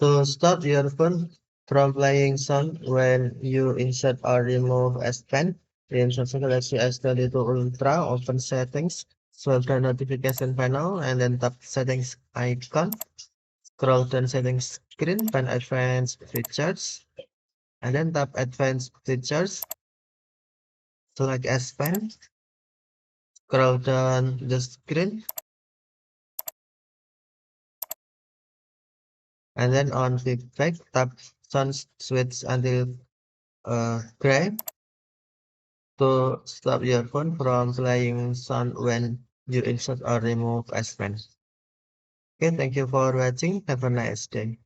To stop your phone from playing sound when you insert or remove S Pen, in Samsung Galaxy S22 Ultra, open settings, swipe the notification panel, and then tap settings icon. Scroll down settings screen, find advanced features, and then tap advanced features, select S Pen, scroll down the screen, and then on feedback, tap sound switch until gray to stop your phone from playing sound when you insert or remove S Pen. Okay, thank you for watching. Have a nice day.